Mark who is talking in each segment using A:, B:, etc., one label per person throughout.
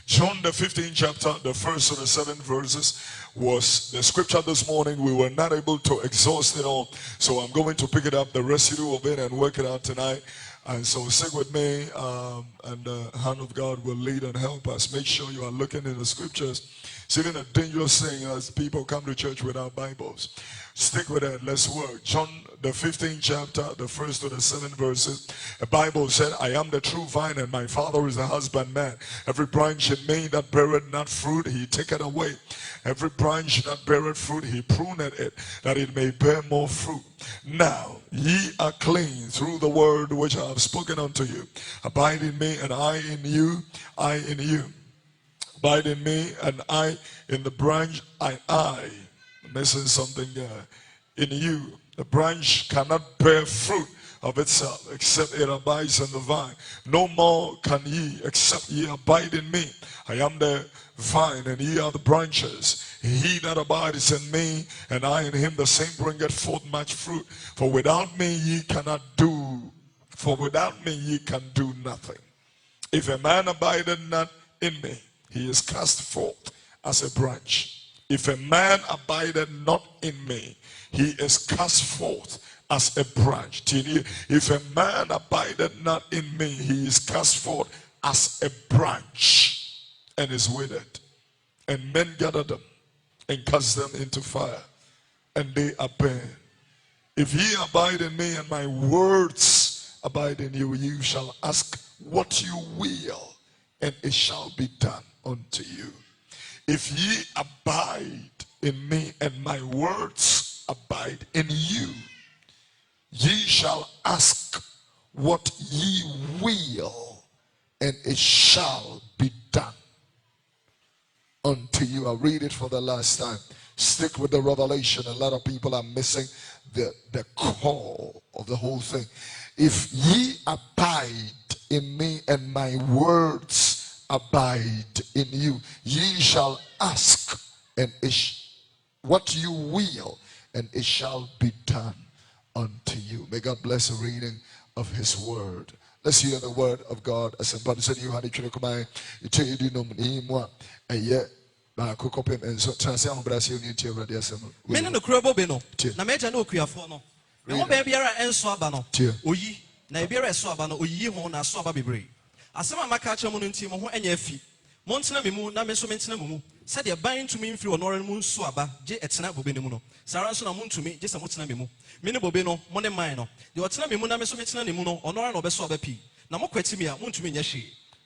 A: John the 15th chapter, the first to the 7th verses was the scripture this morning. We were not able to exhaust it all, so I'm going to pick it up, the residue of it, and work it out tonight. And so stick with me, and the hand of God will lead and help us. Make sure you are looking in the scriptures. It's even a dangerous thing as people come to church without Bibles. Stick with it. Let's work. John the 15th chapter, the first to the 7th verses. The Bible said, I am the true vine, and my Father is the husbandman. Every branch in me that beareth not fruit, he taketh away. Every branch that beareth fruit, he pruneth it, that it may bear more fruit. Now ye are clean through the word which I have spoken unto you. Abide in me, and I in you, I in you. Abide in me, and I in the branch, I. I'm missing something there. In you, the branch cannot bear fruit of itself, except it abides in the vine. No more can ye, except ye abide in me. I am the vine, and ye are the branches. He that abides in me, and I in him, the same bringeth forth much fruit. For without me ye cannot do, for without me ye can do nothing. If a man abideth not in me, he is cast forth as a branch. If a man abideth not in me, he is cast forth as a branch. If a man abideth not in me, he is cast forth as a branch and is withered. And men gather them and cast them into fire, and they are burned. If ye abide in me, and my words abide in you, you shall ask what you will, and it shall be done unto you. If ye abide in me, and my words abide in you, ye shall ask what ye will, and it shall be done unto you. I'll read it for the last time. Stick with the revelation. A lot of people are missing the core of the whole thing. If ye abide in me, and my words abide in you, ye shall ask, and what you will, and it shall be done unto you. May God bless the reading of his word. Let's hear the word of God. As somebody said, you had to come. You tell you no more. And yet, I cook up and so transfer Brazil into your radiation. Men in the crab beno. Na meja no kuyafono. No baby are and swabano. Oyi. Na beer swabano. Oyi hona swaba bebre. Asama makacha mununti mo enyefi. Montana mimu na meso mentina mumu. Said you're buying to me if you are not moon swaba, J. Etina Bobinimuno. Saranson moon to me, just a mutina mimu. Mini Bobino, Money Mino. The Otina Mimuna meso mentina mimuno, or no beso bepi. Namo quetimia, moon to me yashi.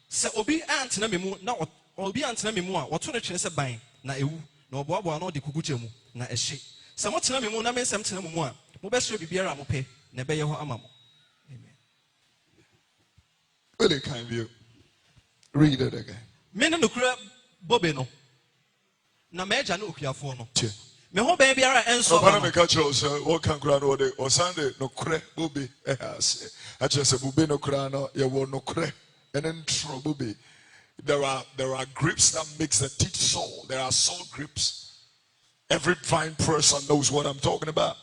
A: Sa obi antina mimu, now obi antina mimua, what 200 chance buying, na ewu, no bobo no de kukuchemu, na a she. Samotina mimuna men some tinamua, Mobesho bibiara mope, nebeyo amamo. Amen. Really kind of you. Read it again. Men in the crab Bobino. Na meja no kuafo no me ho ba biara enso ba me ka chiro so wo kan kura no de o Sunday no kure bobi ase a chere se bobi no kura no ye wo no kure enen tro bobi. There are grapes that makes the teeth sour. There are sour grapes. Every fine person knows what I'm talking about.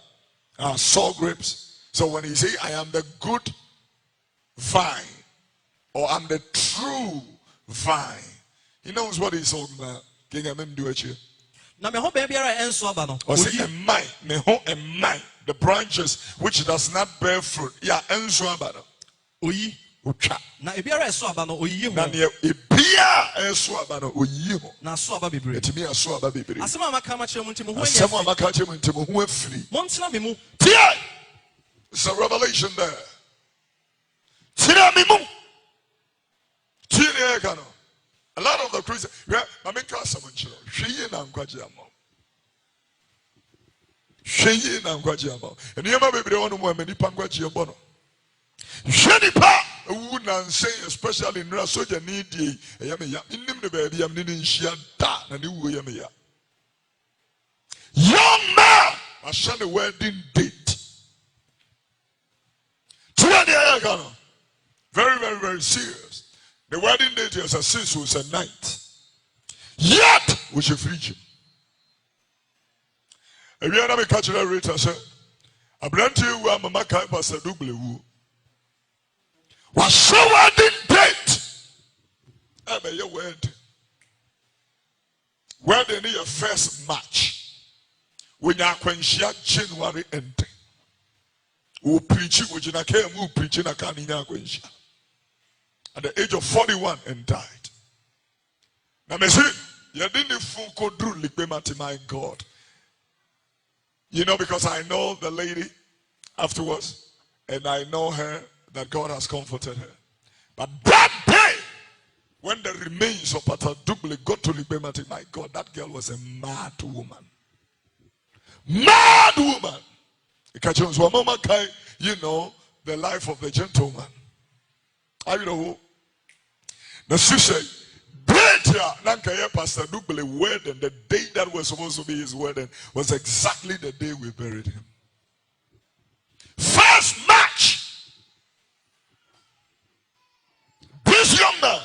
A: Sour grapes. So when he say I am the good vine, or I'm the true vine, he knows what he's talking about. King Amem do it. Now me ho baby are enso aba no. Or say me ho the branches which does not bear fruit. Yeah, enso aba no. Oyi otwa. Na ebiara enso aba no oyi ho. Na ne ebia enso aba no oyi ho. Na so aba bebre. Etimi aso aba bebre. Asema maka ma kire mu ntimo ho anya. Asema maka kire mu ntimo ho afiri. Montena me mu. Tie. It's a revelation there. Tie me mu. Tie ne ka no. A lot of the Christians, I mean, someone she na nkwajiamo. She na nkwajiamo. And you may be one who many pangwajiamo. Shani pa, wouldn't say, especially in Rasoja need ye, Yamia, in the baby, I'm needing Shiata, and you will Yamia. Young man, I shall the wedding date. 20 years ago. Very, very, very serious. The wedding date was a 6 was a night. Yet we should free him. If you are not a cultural rate, I said, I brought you where Mama Kaipa said, double. Was so wedding date. I may your word. Where they need a first match. When you are January ending. Who preach it, which in a came, who preach in a canina at the age of 41 and died. Now, me say, you didn't full do like my God. You know, because I know the lady afterwards, and I know her that God has comforted her. But that day, when the remains of Pata Duble got to Libemati, my God, that girl was a mad woman. Mad woman. You know, the life of the gentleman. I know. The sister, Pastor Duble wedding, the day that was supposed to be his wedding was exactly the day we buried him. First match. This young man,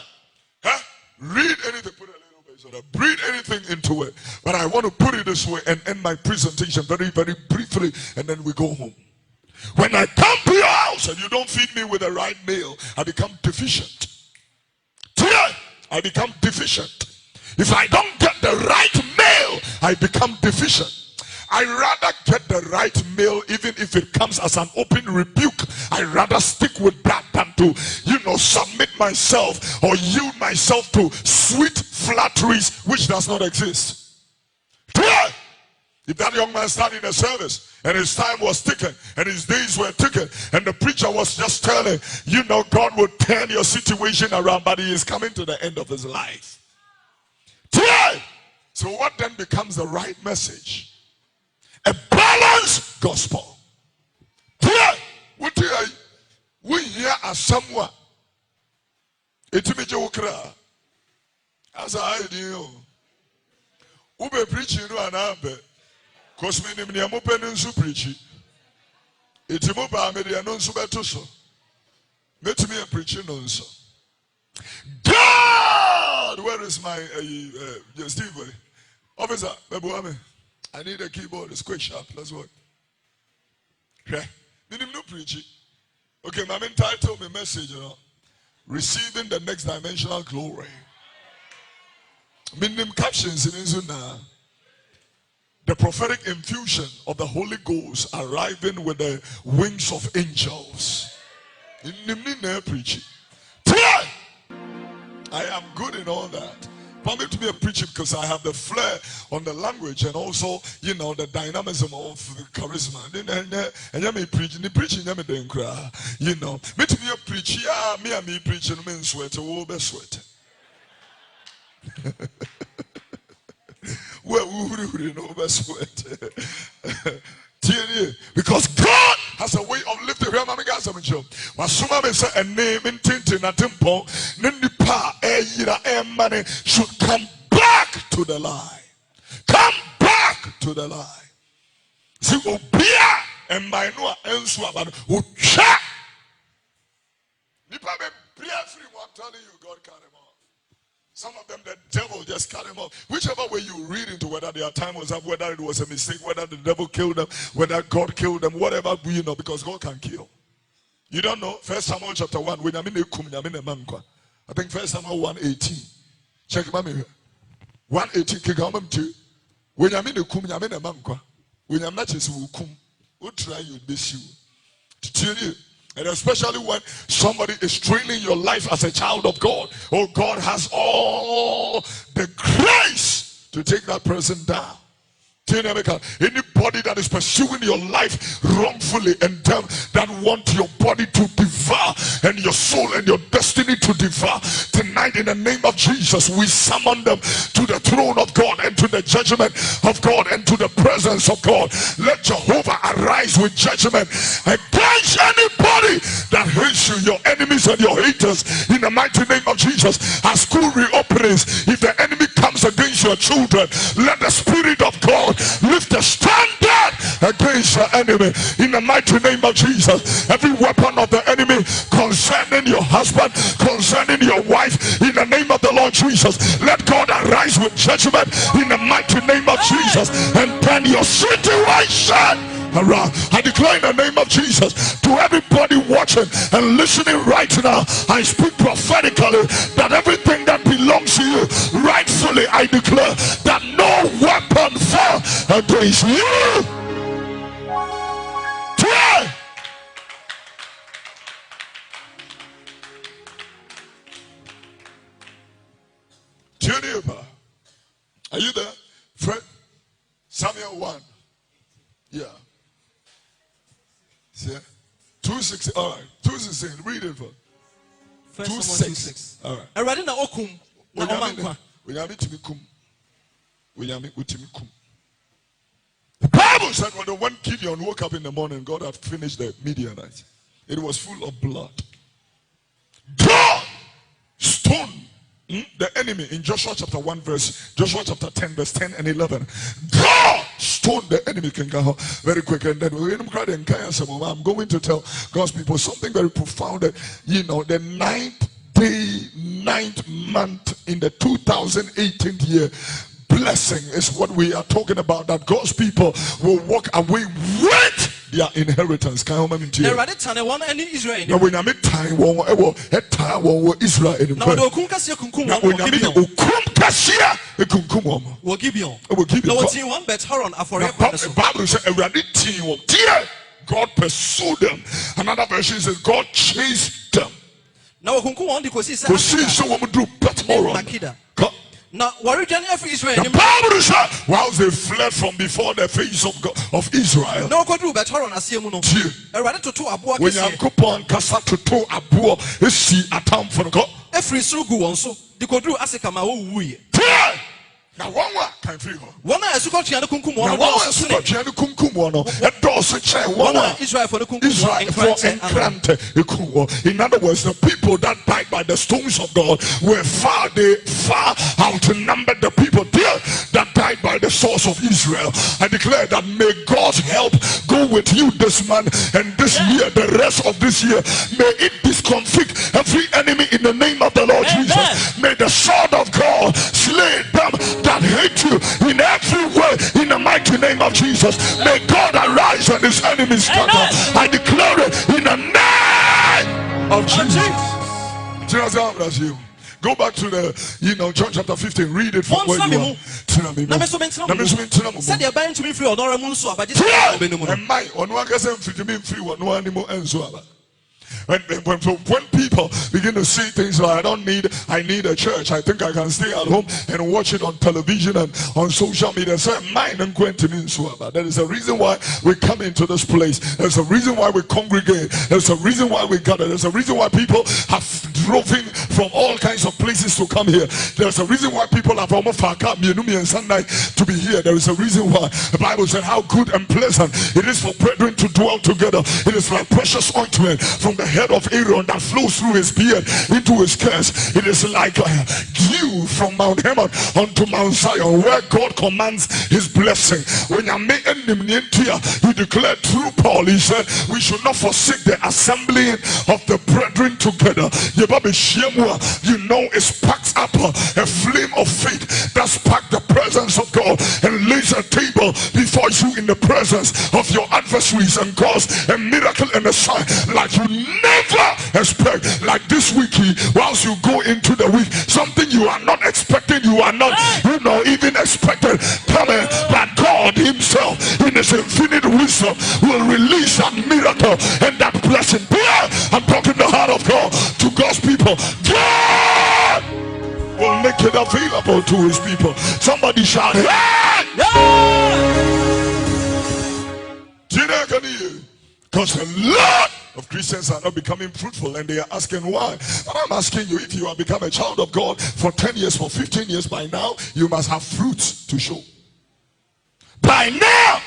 A: read anything, put a little bit so that breathe anything into it. But I want to put it this way and end my presentation very, very briefly, and then we go home. When I come to your house and you don't feed me with the right meal, I become deficient. Today, I become deficient. If I don't get the right meal, I become deficient. I rather get the right meal, even if it comes as an open rebuke. I rather stick with that than to, submit myself or yield myself to sweet flatteries which does not exist. Today, if that young man started in a service and his time was ticking and his days were ticking and the preacher was just telling, God will turn your situation around, but he is coming to the end of his life. Today, so what then becomes the right message? A balanced gospel. Today, we hear as someone. As I do. Ube preaching no anabe. Cause me ni mo penensu preaching. Itimo ba me de no nso beto so. Metimi preaching no nso. God, where is my Steve? Officer, Bebuame. I need a keyboard. It's quick sharp. Let's work. Okay. Minim no preaching. Okay, my main title, my message, receiving the next dimensional glory. Minim captions in Izuna. The prophetic infusion of the Holy Ghost arriving with the wings of angels. Preaching. Today, I am good in all that. Permit me to preach it because I have the flair on the language and also, the dynamism of the charisma. And you may preach, and preaching, you may then cry. Me to be a preacher, me preaching, men sweat, oh, be sweat. Well, we know be sweat. Because God has a way of lifting him. Wasuma me say a name in tintin na tempo. Nipa money should come back to the lie. Come back to the lie. See, obia and my no answer about ucha. Nipa be free. I'm telling you, God cut him off. Some of them, the devil just cut him off. Whichever way you read into whether their time was up, whether it was a mistake, whether the devil killed them, whether God killed them, whatever, because God can kill. You don't know? 1 Samuel chapter 1. I think 1 Samuel 1:18. Check it, mommy. 1:18. When I'm in the kum, I'm in a manqua. When I'm not just kum, who try you this you. To tell you. And especially when somebody is training your life as a child of God. Oh, God has all the grace to take that person down. Anybody that is pursuing your life wrongfully and that want your body to devour and your soul and your destiny to devour, tonight in the name of Jesus we summon them to the throne of God and to the judgment of God and to the presence of God. Let Jehovah arise with judgment against anybody that hates you, your enemies and your haters, in the mighty name of Jesus. As school reopens, if the enemy comes against your children, let the Spirit of God lift a standard against your enemy in the mighty name of Jesus. Every weapon of the enemy concerning your husband, concerning your wife, in the name of the Lord Jesus, let God arise with judgment in the mighty name of Jesus and turn your situation around. I declare in the name of Jesus to everybody watching and listening right now, I speak prophetically that everything that belongs to you rightfully, I declare that no weapon formed against you today. Geneva, are you there? Fred? Samuel 1. Yeah. See? 2:16. All right. 2:16. Read it for. 2:6. All right. The Bible said when Gideon woke up in the morning, God had finished the Midianites. It was full of blood. God stoned the enemy in Joshua chapter 1 verse, Joshua chapter 10 verse 10 and 11. God stoned the enemy. Very quick, and then I'm going to tell God's people something very profound. That, you know, the 9th day, 9th month in the 2018 year, blessing is what we are talking about, that God's people will walk away with their inheritance. Can you imagine? Now when I meet time, Israel in the Bible says God pursued them. Another version says God chased them. Now now, the Bible says, whilst they fled from before the face of God, of Israel, when you go on Kasa to to Abuo, see a town for God. Now one can free her. One is got Chiana Kunkum, one is Chiana Kunkum, a dorsey chair, one Israel for the Israel for Enkrante. In other words, the people that died by the stones of God were far outnumbered the people there that died by the source of Israel. I declare that may God's help go with you this month and this year, the rest of this year. May it discomfit every enemy in the name of the Lord Jesus. May the sword of God slay them that hate you in every way in the mighty name of Jesus. May God arise and his enemies scatter. I declare it in the name of Jesus. Go back to the, John chapter 15. Read it from where you are. When people begin to see things like I need a church, I think I can stay at home and watch it on television and on social media. So there is a reason why we come into this place. There's a reason why we congregate. There's a reason why we gather. There's a reason why people have driven from all kinds of places to come here. There's a reason why people have almost Sunday to be here. There is a reason why the Bible said how good and pleasant it is for brethren to dwell together. It is like precious ointment from the head of Aaron that flows through his beard into his curse. It is like dew from Mount Hermon unto Mount Zion, where God commands his blessing. When you make he declared through Paul, he said we should not forsake the assembling of the brethren together. It sparks up a flame of faith that sparks the presence of God and lays a table before you in the presence of your adversaries and cause a miracle and a sign like you never expect. Like this week, whilst you go into the week, something you are not expecting, you are not even expected coming, but God himself in his infinite wisdom will release that miracle and that blessing. I'm talking the heart of God to God's people. God will make it available to his people. Somebody shout, because a lot of Christians are not becoming fruitful and they are asking why. But I'm asking you, if you have become a child of God for 10 years, for 15 years, by now you must have fruits to show. By now,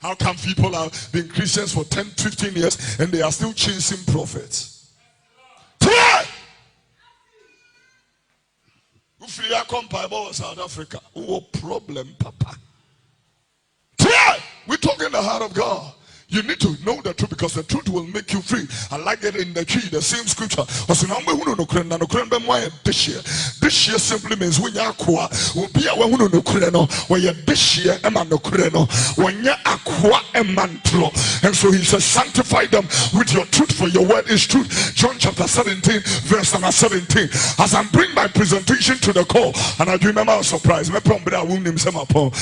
A: how come people have been Christians for 10, 15 years and they are still chasing prophets? South Africa. What problem, Papa? We're talking the heart of God. You need to know the truth because the truth will make you free. I like it in the tree, the same scripture. This year simply means when you aqua will be a one no creno, where you this year eman no creno, when you aqua emantro. And so he says, sanctify them with your truth, for your word is truth. John chapter 17, verse number 17. As I bring my presentation to the call, and I remember I was surprised. My pom bra won him some upon.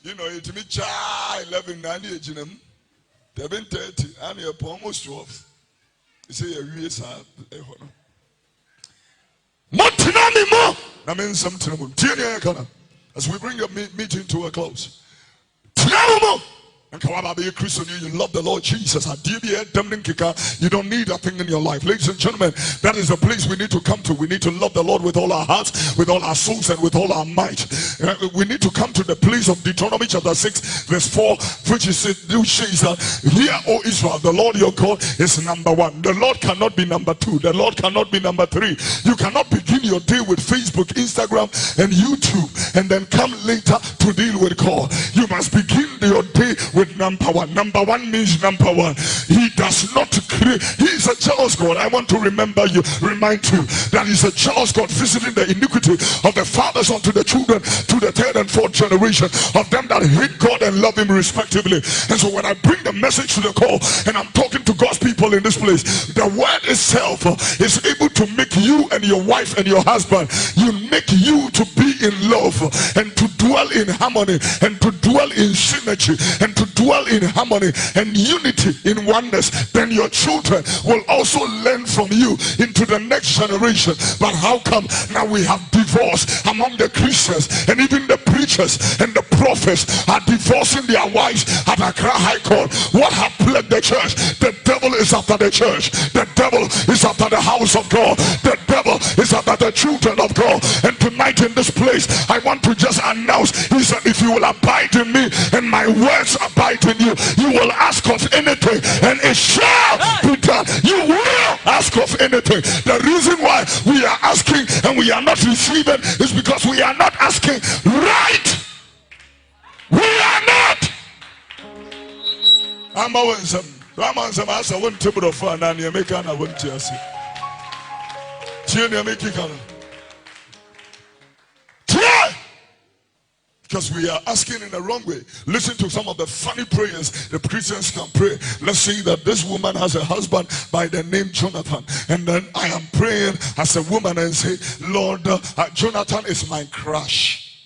A: You know, it me cha 11 9 age in him 11:30 and you're almost 12. You say you years I mean something as we bring your meeting to a close. And you Christian, you love the Lord Jesus. You don't need a thing in your life. Ladies and gentlemen, that is the place we need to come to. We need to love the Lord with all our hearts, with all our souls, and with all our might. We need to come to the place of Deuteronomy chapter 6 verse 4, which is that, hear, O Israel, the Lord your God is number one. The Lord cannot be number two. The Lord cannot be number three. You cannot begin your day with Facebook, Instagram, and YouTube, and then come later to deal with God. You must begin your day with number one. Number one means number one. He does not create. He is a jealous God. I want to remind you that he's a jealous God, visiting the iniquity of the fathers unto the children, to the third and fourth generation of them that hate God and love him respectively. And so when I bring the message to the call, and I'm talking to God's people in this place, the word itself is able to make you and your wife and your husband, you make you to be in love and to dwell in harmony and to dwell in synergy and to dwell in harmony and unity in oneness. Then your children will also learn from you into the next generation. But how come now we have divorce among the Christians, and even the preachers and the prophets are divorcing their wives at Accra High Court? What have plagued the church? The devil is after the church. The devil is after the house of God. The devil is after the children of God. And tonight in this place, I want to just announce, he said, if you will abide in me and my words abide in you, you will ask of anything and it shall be done. You will ask of anything. The reason why we are asking and we are not receiving is because we are not asking right. We are not. I'm always I want table of fun and you make an I want to see. Because we are asking in the wrong way. Listen to some of the funny prayers the Christians can pray. Let's say that this woman has a husband by the name Jonathan, and then I am praying as a woman and say, Lord, Jonathan is my crush.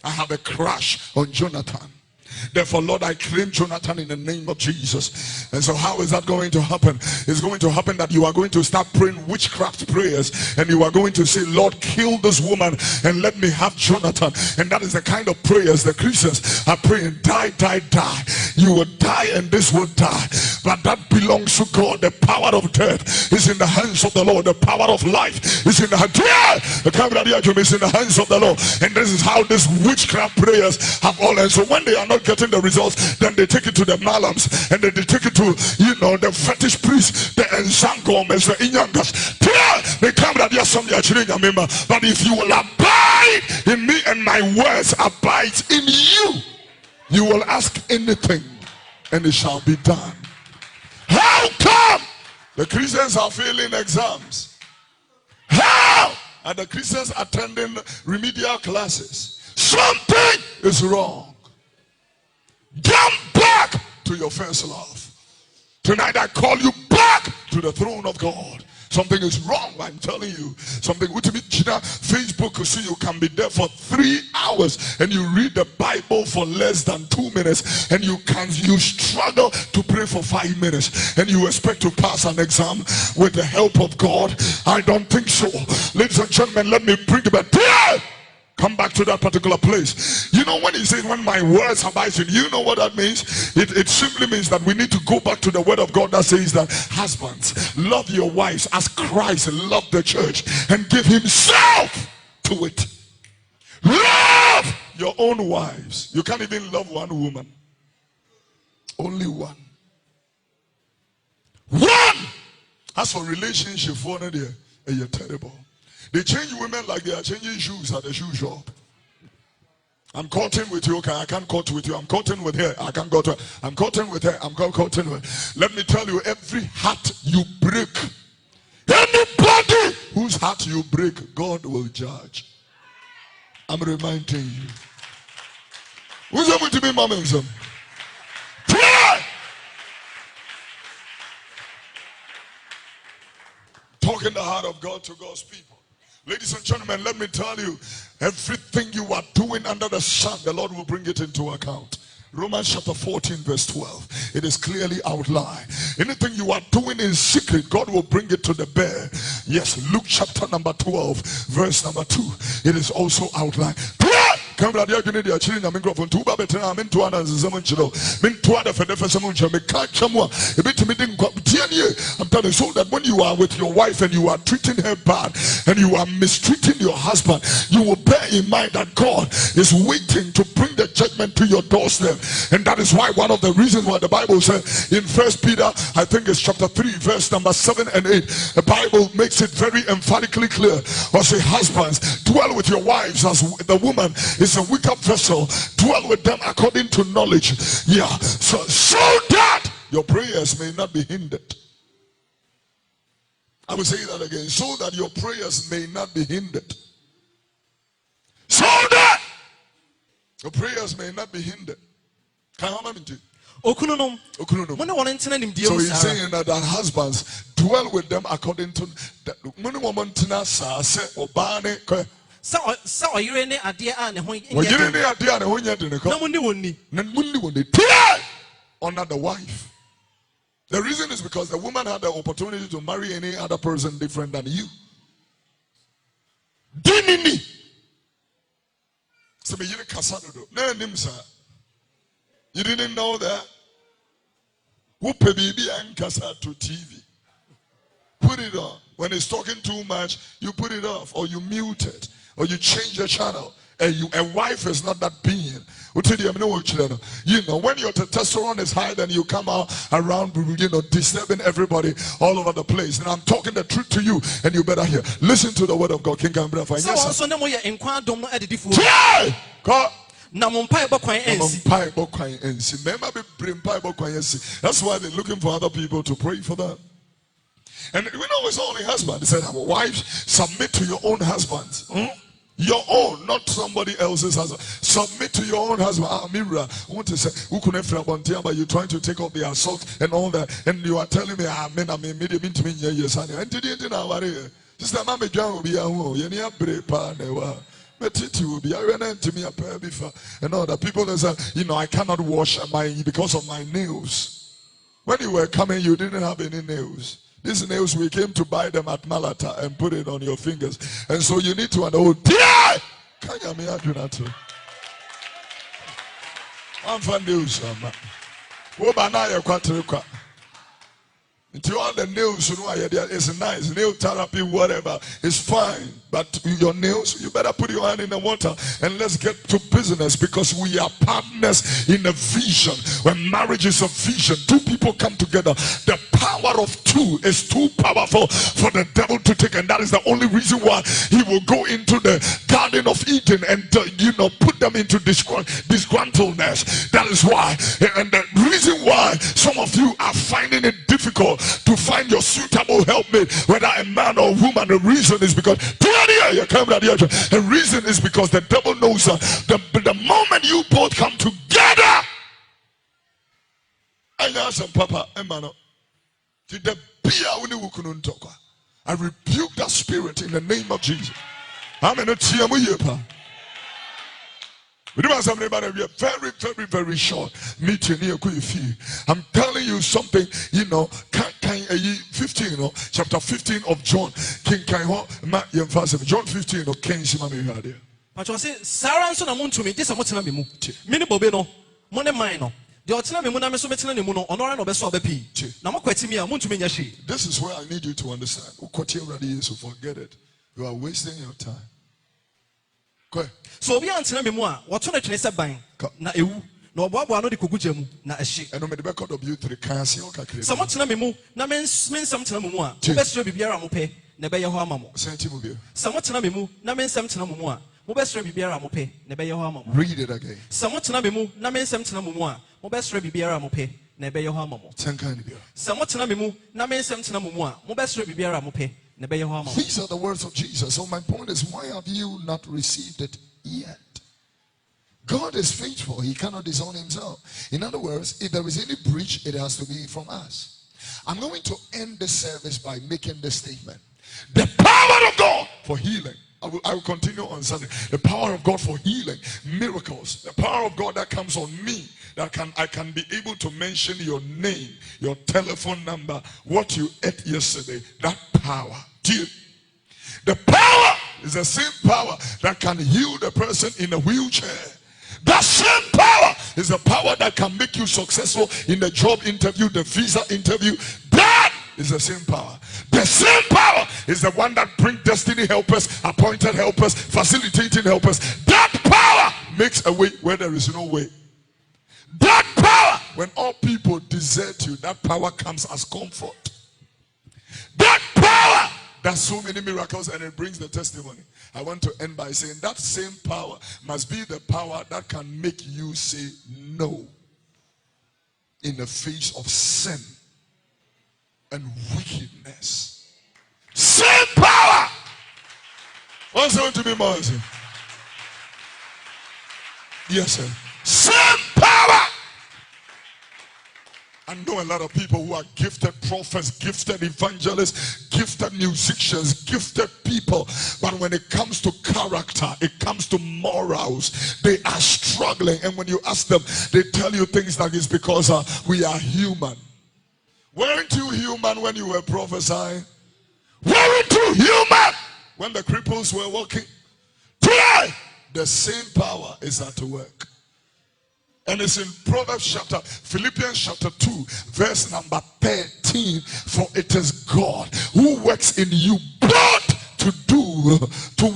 A: I have a crush on Jonathan. Therefore, Lord, I claim Jonathan in the name of Jesus. And so how is that going to happen? It's going to happen that you are going to start praying witchcraft prayers, and you are going to say, Lord, kill this woman and let me have Jonathan. And that is the kind of prayers the Christians are praying. Die, die, die. You will die and this will die. But that belongs to God. The power of death is in the hands of the Lord. The power of life is in the hands. The is in the hands of the Lord. And this is how these witchcraft prayers have all. And so when they are not getting the results, then they take it to the malams, and then they take it to, the fetish priests, the ensangomes, the inyangas. They come that they are some member. But if you will abide in me and my words abide in you, you will ask anything and it shall be done. How come the Christians are failing exams? How are the Christians attending remedial classes? Something is wrong. Come back to your first love. Tonight I call you back to the throne of God. Something is wrong, I'm telling you. Something with me, Facebook, you see, you can be there for 3 hours and you read the Bible for less than 2 minutes, and you struggle to pray for 5 minutes, and you expect to pass an exam with the help of God. I don't think so. Ladies and gentlemen, let me bring it back. Come back to that particular place. You know, when he says, when my words abide in you, you know what that means? It simply means that we need to go back to the word of God that says that husbands, love your wives as Christ loved the church and give himself to it. Love your own wives. You can't even love one woman. Only one. One. As for relationship, you're terrible. They change women like they are changing shoes at the shoe shop. I'm courting with you, okay, I can't court with you. I'm courting with her, I can't go to her. I'm courting with her, I'm courting with her. Let me tell you, every heart you break, anybody whose heart you break, God will judge. I'm reminding you. Who's going to be mama? Talking the heart of God to God's people. Ladies and gentlemen, let me tell you, everything you are doing under the sun, the Lord will bring it into account. Romans chapter 14 verse 12. It is clearly outlined. Anything you are doing in secret, God will bring it to the bear. Yes, Luke chapter number 12 verse number 2. It is also outlined. I'm telling you something. So that when you are with your wife and you are treating her bad and you are mistreating your husband, you will bear in mind that God is waiting to bring the judgment to your doorstep. And that is why one of the reasons why the Bible says in 1 Peter, I think it's chapter 3 verse number 7 and 8, the Bible makes it very emphatically clear. Or say, husbands, dwell with your wives as the woman is a weaker vessel. Dwell with them according to knowledge. Yeah, so that your prayers may not be hindered. I will say that again. So that your prayers may not be hindered. So that your prayers may not be hindered. So he's saying that husbands dwell with them according to honor the wife. The reason is because the woman had the opportunity to marry any other person different than you. You didn't know that? Whoop baby and kasa to TV. Put it on. When it's talking too much, you put it off, or you mute it, or you change the channel. A wife is not that being. You know, when your testosterone is high, then you come out around, disturbing everybody all over the place. And I'm talking the truth to you, and you better hear. Listen to the word of God. King Cambria. That's why they're looking for other people to pray for them. And we know it's only husband. He said, wives, submit to your own husbands. Your own, not somebody else's husband. Submit to your own husband. Amira, I want to say, but you're trying to take up the assault and all that, and you are telling me, amen, sister, Mama John will be a home. You need a break, but it will be a to me a pair before. And all the people that say, I cannot wash because of my nails. When you were coming, you didn't have any nails. These nails, we came to buy them at Malata and put it on your fingers. And so you need to know, can you imagine that? I'm from news. Until all the nails, it's nice. Nail therapy, whatever, is fine. But your nails, you better put your hand in the water and let's get to business, because we are partners in a vision. When marriage is a vision, two people come together. The power of two is too powerful for the devil to take, and that is the only reason why he will go into the Garden of Eden and put them into disgruntledness. That is why, and the reason why some of you are finding it difficult to find your suitable helpmate, whether a man or woman. The reason is because the reason is because the devil knows the moment you both come together, I rebuke that spirit in the name of Jesus. We have a very, very, very short meeting here. I'm telling you something, 15, chapter 15 of John. John 15 of King Simami. But you say, Sarah and Son to me, this is what's in me. Mini Bobino, Money Mino. This is where I need you to understand. So forget it. You are wasting your time. So we answer me more. What's on the 27 na ewu na oboabo ano de koguja mu na ehye. Eno me de record of you 3 kan se o kakire. Samo tena me mu na mensam tena mu a. Obesro bibiara mo pe na be ye ho amamo. Senti mu bi. Samo tena me mu na mensam tena mu a. Read it again. These are the words of Jesus. So my point is, why have you not received it yet? God is faithful. He cannot disown himself. In other words, if there is any breach, it has to be from us. I'm going to end the service by making this statement. The power of God for healing. I will continue on Sunday. The power of God for healing, miracles. The power of God that comes on me. That I can be able to mention your name, your telephone number, what you ate yesterday. That power. The power is the same power that can heal the person in a wheelchair. That same power is the power that can make you successful in the job interview, the visa interview. That is the same power. The same power is the one that brings destiny helpers, appointed helpers, facilitating helpers. That power makes a way where there is no way. That power, when all people desert you, that power comes as comfort. That power does so many miracles and it brings the testimony. I want to end by saying that same power must be the power that can make you say no in the face of sin and wickedness. Same power. What's going to be more? Yes, sir. Same power. I know a lot of people who are gifted prophets, gifted evangelists, gifted musicians, gifted people. But when it comes to character, it comes to morals, they are struggling. And when you ask them, they tell you things like it's because we are human. Weren't you human when you were prophesying? Weren't you human when the cripples were walking? Today, the same power is at work. And it's in Philippians chapter 2, verse number 13. For it is God who works in you both to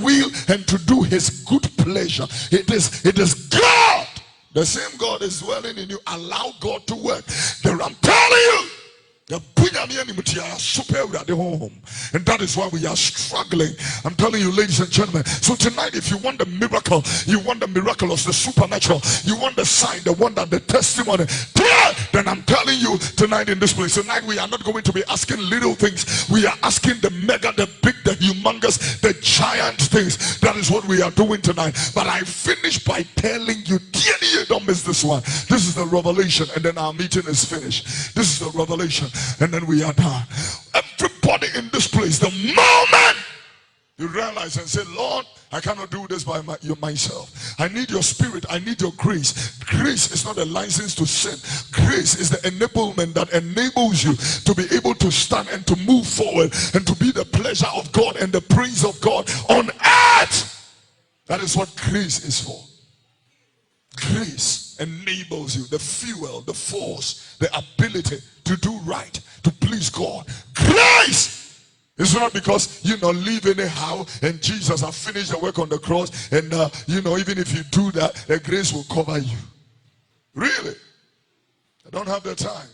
A: will and to do his good pleasure. It is God. The same God is dwelling in you. Allow God to work. There, I'm telling you. And that is why we are struggling. I'm telling you, ladies and gentlemen. So tonight, if you want the miracle, you want the miracle of the supernatural, you want the sign, the wonder, the testimony, then I'm telling you tonight in this place, tonight we are not going to be asking little things. We are asking the mega, the big, the humongous, the giant things. That is what we are doing tonight. But I finish by telling you, don't miss this one. This is the revelation, and then our meeting is finished. This is the revelation. And then we are done. Everybody in this place, the moment you realize and say, Lord, I cannot do this by myself. I need your spirit. I need your grace. Grace is not a license to sin. Grace is the enablement that enables you to be able to stand and to move forward and to be the pleasure of God and the praise of God on earth. That is what grace is for. Grace enables you, the fuel, the force, the ability to do right, to please God. Grace is not because live anyhow and Jesus has finished the work on the cross and even if you do that, the grace will cover you. Really? I don't have the time.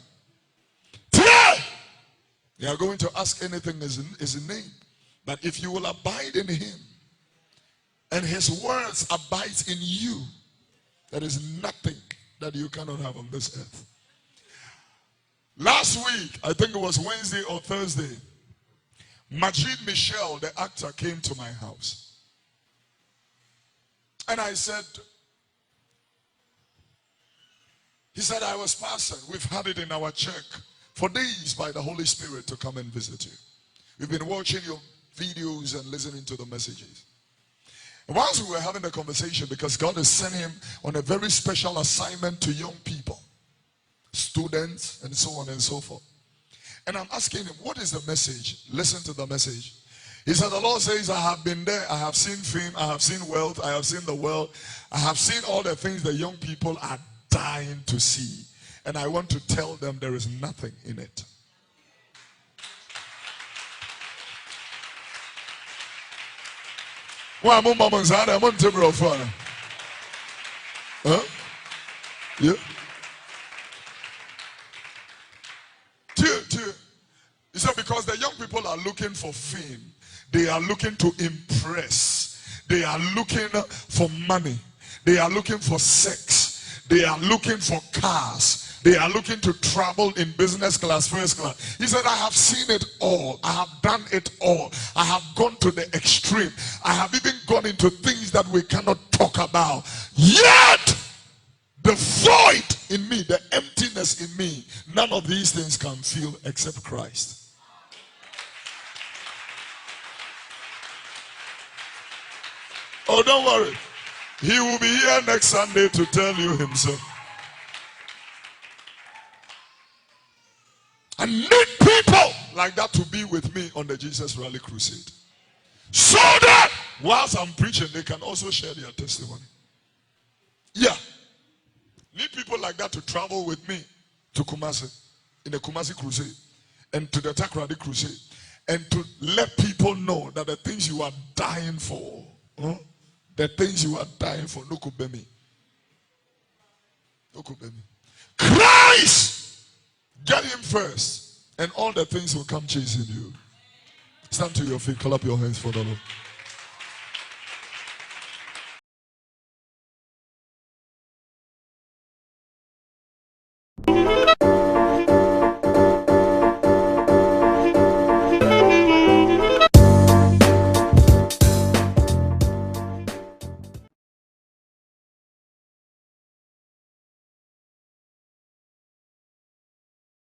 A: Today, you are going to ask anything is a name. But if you will abide in him and his words abide in you, there is nothing that you cannot have on this earth. Last week, I think it was Wednesday or Thursday, Majid Michel, the actor, came to my house. And I said, he said, I was pastor. We've had it in our check for days by the Holy Spirit to come and visit you. We've been watching your videos and listening to the messages. Whilst we were having the conversation, because God has sent him on a very special assignment to young people, students, and so on and so forth. And I'm asking him, what is the message? Listen to the message. He said, the Lord says, I have been there. I have seen fame. I have seen wealth. I have seen the world. I have seen all the things the young people are dying to see. And I want to tell them there is nothing in it. Huh? Yeah. It's not because the young people are looking for fame. They are looking to impress. They are looking for money. They are looking for sex. They are looking for cars. They are looking to travel in business class, first class. He said, I have seen it all. I have done it all. I have gone to the extreme. I have even gone into things that we cannot talk about. Yet, the void in me, the emptiness in me, none of these things can fill except Christ. Oh, don't worry. He will be here next Sunday to tell you himself. I need people like that to be with me on the Jesus Rally Crusade. So that whilst I'm preaching, they can also share their testimony. Yeah. Need people like that to travel with me to Kumasi, in the Kumasi Crusade, and to the Takoradi Crusade, and to let people know that the things you are dying for, the things you are dying for, no could be me. No could be me. Christ! Get him first, and all the things will come chasing you. Stand to your feet, clap your hands for the Lord.